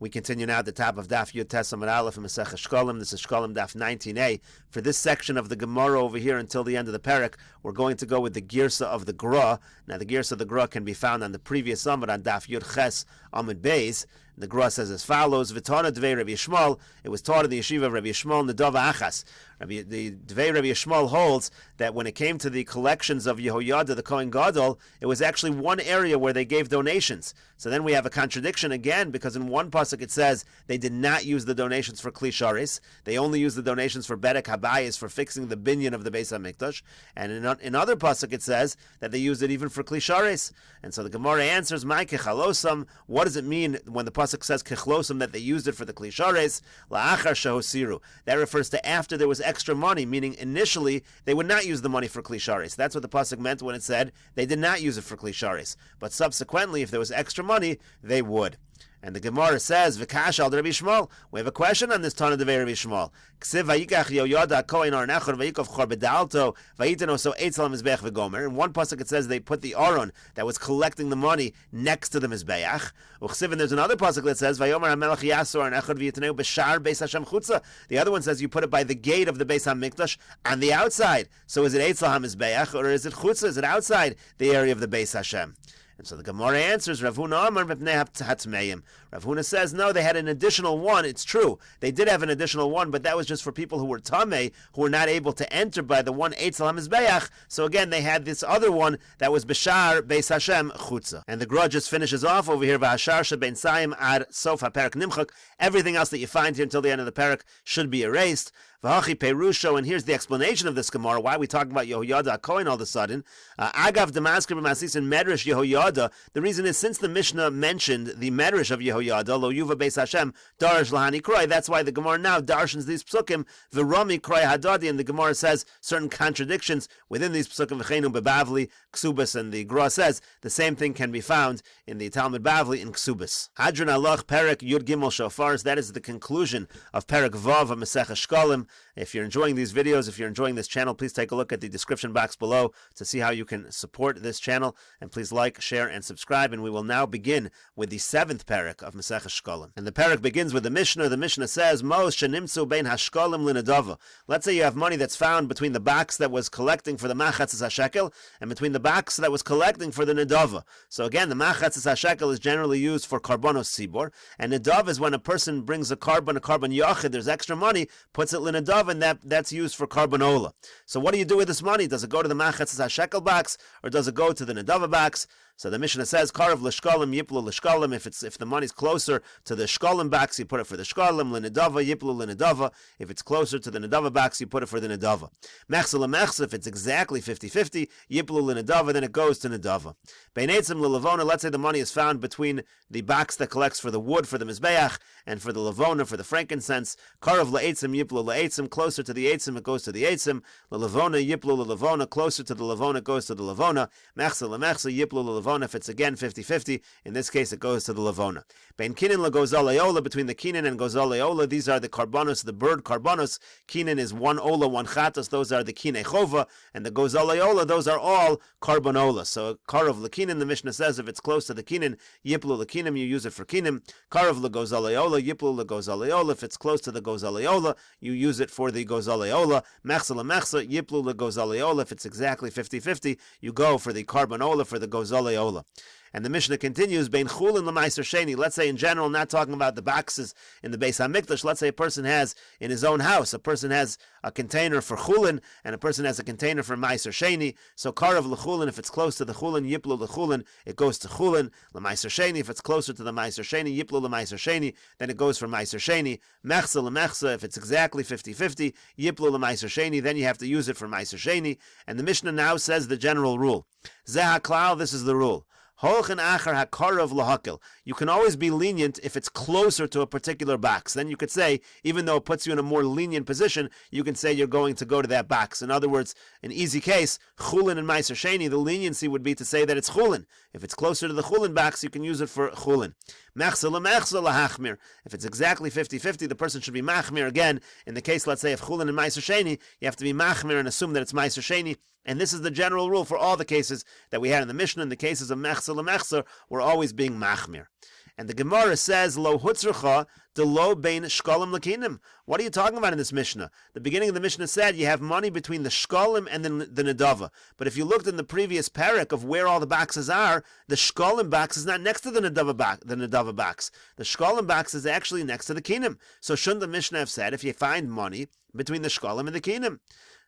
We continue now at the top of Daf Yud Tesam Aleph and Mesechet Shekalim. This is Shekalim Daf 19a. For this section of the Gemara over here until the end of the parak, we're going to go with the Girsa of the Gra. Now the Girsa of the Gra can be found on the previous Amud on Daf Yud Ches Amud Beis. The Gra says as follows: V'tana Dvei Rabbi Yishmael. It was taught in the yeshiva of Rabbi Yishmael Nedava Achas. The Dvei Rabbi Yishmael holds that when it came to the collections of Yehoyada the Kohen Gadol, it was actually one area where they gave donations. So then we have a contradiction again, because in one pasuk it says they did not use the donations for Kli Sharis. They only used the donations for Bedek Habayis, for fixing the binyan of the Beis HaMikdash. And in other pasuk it says that they used it even for Kli Sharis. And so the Gemara answers, "My kechalosam." What does it mean when the pasuk says kechalosam that they used it for the Kli Sharis? La'achar shehosiru. That refers to after there was extra money, meaning initially they would not use the money for Kli Sharis. That's what the pasuk meant when it said they did not use it for Kli Sharis. But subsequently, if there was extra money, they would. And the Gemara says, "V'kash al Rabbi Yishmael." We have a question on this Tana Devei Rabbi Yishmael. Ksiv vayikach Yehoyada Kohen Aron Echad vayikov chor bedalto vayiten oso eitzel mizbeach v'gomer. In one pasuk it says they put the Aron that was collecting the money next to the mizbeach. U'ksiv, and there's another pasuk that says Vayomer Hamelach Yasu Aron Echad v'yiteneu b'shar Beis Hashem chutza. The other one says you put it by the gate of the Beis HaMikdash on the outside. So is it eitzel hamizbeach or is it chutza? Is it outside the area of the Beis Hashem? And so the Gemara answers, Rav Huna Amar Mepnei Hatmeim. Rav Huna says, no, they had an additional one. It's true. They did have an additional one, but that was just for people who were Tamei, who were not able to enter by the one Eitzel HaMizbeach. So again, they had this other one that was B'shar Beis Hashem Chutza. And the Gra just finishes off over here, V'ashar Shebein Sayim Ad Sof HaPerak Nimchak. Everything else that you find here until the end of the parak should be erased. V'hachi Perusho, and here's the explanation of this Gemara, why we talking about Yehoyada HaKohen all of a sudden. Agav Damaskir B'masis and Medrash Yehoyada. The reason is, since the Mishnah mentioned the Medrash of Yehoyada, Lo Yuva Beis Hashem, Darash Lahani Kroi, that's why the Gemara now darshans these psukim, V'rami Kroi Hadadi, and the Gemara says certain contradictions within these psukim, V'cheinu Bebavli, Ksubas, and the Gra says the same thing can be found in the Talmud Bavli in Ksubas. Hadron Alach Perek Yud Gimel Shofars, that is the conclusion of Perek Vav of Mesechet Shekalim. If you're enjoying these videos, if you're enjoying this channel, please take a look at the description box below to see how you can support this channel, and please like, share, and subscribe. And we will now begin with the 7th parak of Mesechet Shekalim. And the parak begins with the Mishnah. The Mishnah says, Mos shenimtzu bein hashkalim linadava. Let's say you have money that's found between the box that was collecting for the machatzis hashekel and between the box that was collecting for the nedava. So again, the machatzis hashekel is generally used for karbonos sibor, and nedava is when a person brings a carbon yachid, there's extra money, puts it linadava, and that's used for carbonola. So what do you do with this money? Does it go to the machatzis hashekel box or does it go to the nedava box? So the Mishnah says, Karav l'shkalim yiplu l'shkalim. If the money's closer to the shkalim box, you put it for the shkalim. L'nedava yiplu l'nedava. If it's closer to the nedava box, you put it for the nedava. Mechza l'mechza. If it's exactly 50-50, yiplu l'nedava, then it goes to nedava. Bein eitzim l'levona. Let's say the money is found between the box that collects for the wood for the mizbeach and for the levona for the frankincense. Karav l'eitzim yiplu l'eitzim. Closer to the eitzim, it goes to the eitzim. L'levona yiplu l'levona. Closer to the levona, it goes to the levona. Mechza l'mechza yiplu l'levona. If it's again 50-50, in this case it goes to the Levona. Bein Kinin legozal, between the Kinin and gozal, these are the karbonos, the bird karbonos. Kinin is one ola, one chatos, those are the kinei chova, and the gozal, those are all carbonola. So karov lekinin, the Mishnah says, if it's close to the Kinin, yiplu lekinim, you use it for kinim. Karov legozal, yiplu legozal, if it's close to the gozal, you use it for the gozal. Mechza lemechza, yiplu legozal, if it's exactly 50-50, you go for the carbonola, for the gozal. And the Mishnah continues, Bein chulin l'maiser sheni. Let's say in general, not talking about the boxes in the Beis HaMikdash. Let's say a person has in his own house, a person has a container for chulin, and a person has a container for maiser sheni. So karav l'chulin, if it's close to the chulin, yiplu l'chulin, it goes to chulin. L'maiser sheni, if it's closer to the maiser sheni, yiplu l'maiser sheni, then it goes for maiser sheni. Mechza l'mechza, if it's exactly 50-50, yiplu l'maiser sheni, then you have to use it for maiser sheni. And the Mishnah now says the general rule. Zeh ha'klal, this is the rule. You can always be lenient if it's closer to a particular box. Then you could say, even though it puts you in a more lenient position, you can say you're going to go to that box. In other words, an easy case, chulin and maiser sheni, the leniency would be to say that it's chulin. If it's closer to the chulin box, you can use it for chulin. Mechza lemechza lahachmir. If it's exactly 50-50, the person should be machmir. Again, in the case, let's say, of chulin and maiser sheni, you have to be machmir and assume that it's maiser sheni. And this is the general rule for all the cases that we had in the Mishnah. In the cases of mechza lemechza, we're always being machmir. And the Gemara says, Lo hutzrecha de lo bein shkalim lakinim. What are you talking about in this Mishnah? The beginning of the Mishnah said you have money between the shkalim and the nedava. But if you looked in the previous parak of where all the boxes are, the shkalim box is not next to the nedava box. The shkalim box is actually next to the kinim. So shouldn't the Mishnah have said if you find money between the shkalim and the kinim?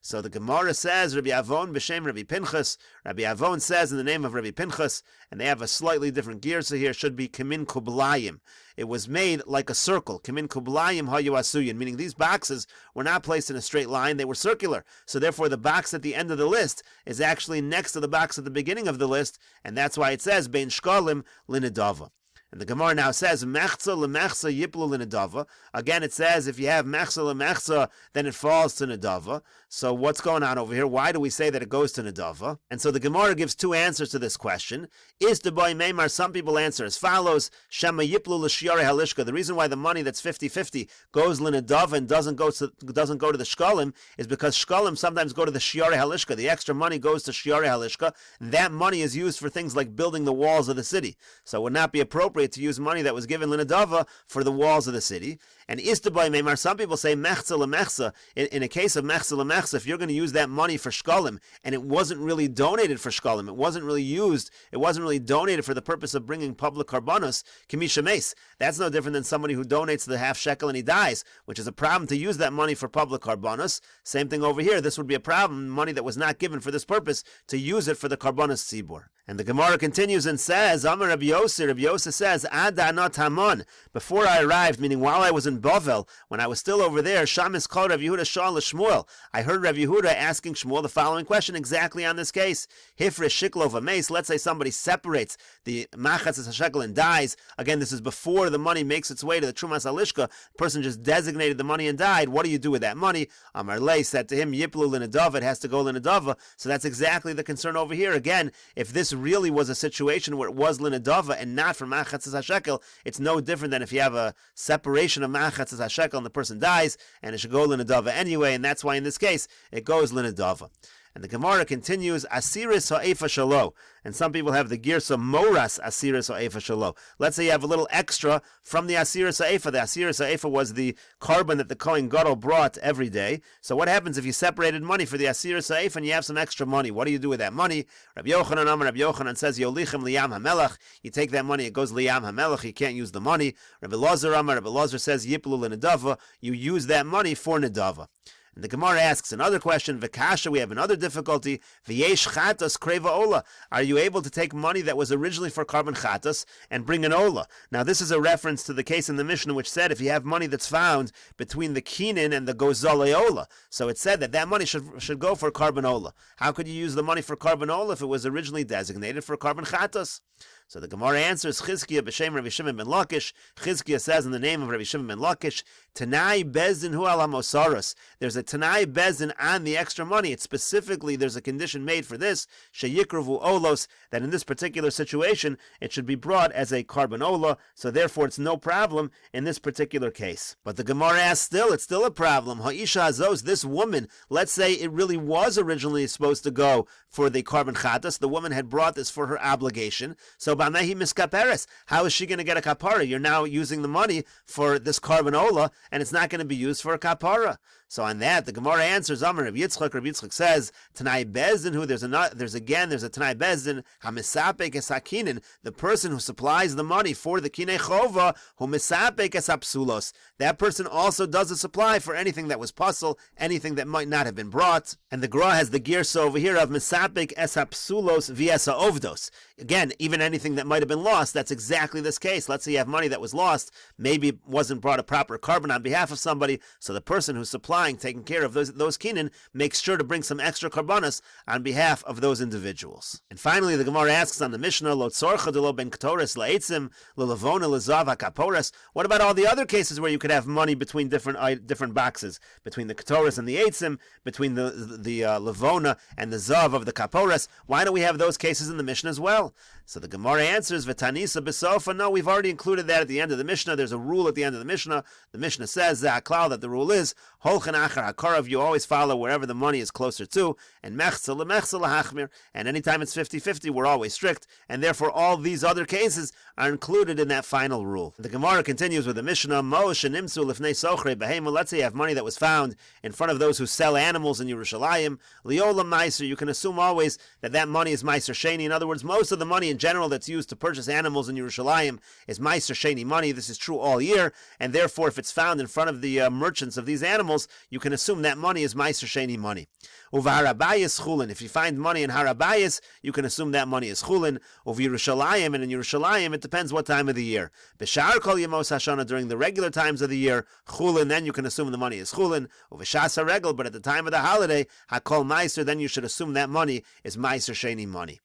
So the Gemara says, Rabbi Avon b'shem Rabbi Pinchas. Rabbi Avon says in the name of Rabbi Pinchas, and they have a slightly different girsa here, should be Kimin Kublayim. It was made like a circle. Kimin Kublayim hayu asuyin, meaning these boxes were not placed in a straight line, they were circular. So therefore the box at the end of the list is actually next to the box at the beginning of the list, and that's why it says, Bein Shkalim Linedava. And the Gemara now says, Mechza L'Mechza Yiplu L'Nedava. Again, it says, if you have Mechza L'Mechza, then it falls to Nedava. So what's going on over here? Why do we say that it goes to Nedava? And so the Gemara gives two answers to this question. Is the boy Meimar? Some people answer as follows, Shema Yiplu L'Shiare Halishka. The reason why the money that's 50-50 goes L'Nedava and doesn't go to the Shkalim is because Shkalim sometimes go to the Shiare Halishka. The extra money goes to Shiare Halishka. That money is used for things like building the walls of the city. So it would not be appropriate to use money that was given L'Nedava for the walls of the city. And Istaboy Meimar, some people say Mechza L'Mechza. In a case of Mechza L'Mechza, if you're going to use that money for Shkalim, and it wasn't really donated for Shkalim, it wasn't really used, it wasn't really donated for the purpose of bringing public karbanos, Kimisha Meis. That's no different than somebody who donates the half shekel and he dies, which is a problem to use that money for public karbanos. Same thing over here. This would be a problem, money that was not given for this purpose, to use it for the karbanos tzibur. And the Gemara continues and says, Amar Rabbi Yossi says, Ada not Hamon. Before I arrived, meaning while I was in Bavel, when I was still over there, Shamis called Rav Yehuda Shal Shmuel. I heard Rav Yehuda asking Shmuel the following question exactly on this case. Hifresh shiklov mace. Let's say somebody separates the Machatzis HaShekel and dies. Again, this is before the money makes its way to the Trumas Alishka. The person just designated the money and died. What do you do with that money? Amar Lei said to him, Yiplu L'Nedava. It has to go L'Nedava. So that's exactly the concern over here. Again, if this really was a situation where it was L'Nedava and not for Machatzis HaShekel, it's no different than if you have a separation of Machatzis HaShekel and the person dies, and it should go L'Nedava anyway, and that's why in this case it goes L'Nedava. And the Gemara continues, Asiris ha'efa shalo. And some people have the girsa moras asiris ha'efa shalo. Let's say you have a little extra from the asiris ha'efa. The asiris ha'efa was the carbon that the Kohen Gadol brought every day. So what happens if you separated money for the asiris ha'efa and you have some extra money? What do you do with that money? Rabbi Yochanan says, Yolichem liyam hamelach. You take that money, it goes liyam hamelach. You can't use the money. Rabbi Lazar says, Yiplu l'nedava. You use that money for nedava. And the Gemara asks another question, V'kasha, we have another difficulty, V'yesh chatas kreva ola. Are you able to take money that was originally for carbon chatas and bring an ola? Now this is a reference to the case in the Mishnah which said if you have money that's found between the kinin and the gozale ola. So it said that money should go for carbon ola. How could you use the money for carbon ola if it was originally designated for carbon chatas? So the Gemara answers, Chizkiya b'shem Rabbi Shimon ben Lakish. Chizkiya says in the name of Rabbi Shimon ben Lakish, Tanai bezdin hu al hamosaros. There's a Tanai bezdin on the extra money. It's specifically, there's a condition made for this, sheyikravu olos, that in this particular situation, it should be brought as a carbon ola, so therefore it's no problem in this particular case. But the Gemara asks it's still a problem. Ha'isha hazos, this woman, let's say it really was originally supposed to go for the carbon chatas. The woman had brought this for her obligation. So b'amehi miskaperes, how is she going to get a kapara? You're now using the money for this carbon ola, and it's not going to be used for a kapara. So on that, the Gemara answers, Amar Rav Yitzchak says, Tanai Bezdin, who there's a Tanai Bezdin, Hamisapek es hakinin, the person who supplies the money for the kinei chova, who misapek es apsulos. That person also does a supply for anything that was puzzle, anything that might not have been brought. And the Gra has the girsa over here of misapek es apsulos viesa ovdos. Again, even anything that might have been lost, that's exactly this case. Let's say you have money that was lost, maybe it wasn't brought a proper carbon on behalf of somebody, so the person who's supplying, taking care of those kinin, makes sure to bring some extra karbanas on behalf of those individuals. And finally, the Gemara asks on the Mishnah, Lo tzorcha de lo ben ktores la'etzim, lo lavona lezav ha'kapores. What about all the other cases where you could have money between different boxes, between the ktores and the eitzim, between the lavona and the zav of the kapores? Why don't we have those cases in the Mishnah as well? So the Gemara answers, V'tanisa b'sofa, no, we've already included that at the end of the Mishnah. There's a rule at the end of the Mishnah. The Mishnah says that the rule is, Holchen achar hakarav, you always follow wherever the money is closer to, and mechza l'hachmir, and anytime it's 50-50, we're always strict, and therefore all these other cases are included in that final rule. The Gemara continues with the Mishnah, Mo shenimtzu lifnei sochre behema, let's say you have money that was found in front of those who sell animals in Yerushalayim, liolam meiser, you can assume always that that money is meiser sheni. In other words, most of the money in general that's used to purchase animals in Yerushalayim is meiser sheni money. This is true all year, and therefore if it's found in front of the merchants of these animals, you can assume that money is meiser sheni money. Uvaharabayis chulin, if you find money in Harabayis, you can assume that money is chulin. Uv Yerushalayim, and in Yerushalayim it depends what time of the year. B'shar kol yemos hashana, during the regular times of the year, chulin, then you can assume the money is chulin. Uv'shas haregel, but at the time of the holiday, hakol meiser, then you should assume that money is meiser sheni money.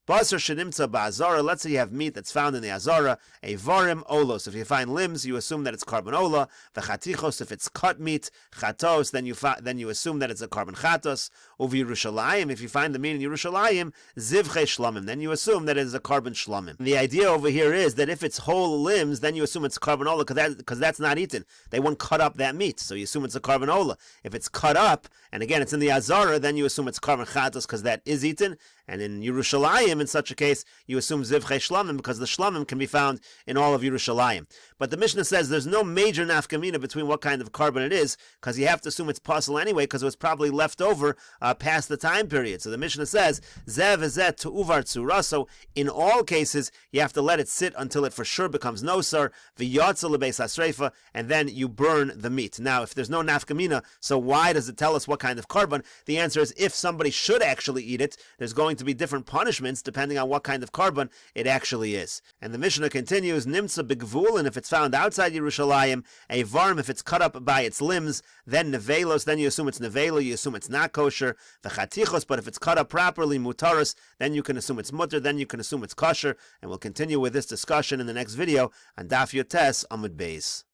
Basar shenimtza ba'azara, let's say you have meat that's found in the azara, a varim olos. If you find limbs, you assume that it's carbon ola. V'chatichos, if it's cut meat, chatos, then you assume that it's a carbon chatos. Uv Yerushalayim, if you find the meat in Yerushalayim, zivche shlamim, then you assume that it is a carbon shlamim. The idea over here is that if it's whole limbs, then you assume it's carbon ola, because that's not eaten. They won't cut up that meat, so you assume it's a carbon ola. If it's cut up, and again it's in the azara, then you assume it's carbon chatos, because that is eaten. And in Yerushalayim, in such a case, you assume zivchei shlamim, because the shlamim can be found in all of Yerushalayim. But the Mishnah says there's no major nafkamina between what kind of carbon it is, because you have to assume it's puzzle anyway, because it was probably left over past the time period. So the Mishnah says, zev ezet to uvar tzura, so in all cases, you have to let it sit until it for sure becomes nosar, v'yotza lebeis hasreifa, and then you burn the meat. Now, if there's no nafkamina, so why does it tell us what kind of carbon? The answer is, if somebody should actually eat it, there's going to be different punishments depending on what kind of carbon it actually is. And the Mishnah continues, nimtza b'gvul, and if it's found outside Yerushalayim, a varm, if it's cut up by its limbs, then nevelos, then you assume it's nevela, you assume it's not kosher, v'chatichos, but if it's cut up properly, mutaros, then you can assume it's mutter, then you can assume it's kosher, and we'll continue with this discussion in the next video on Daf Yotes Amud Beis.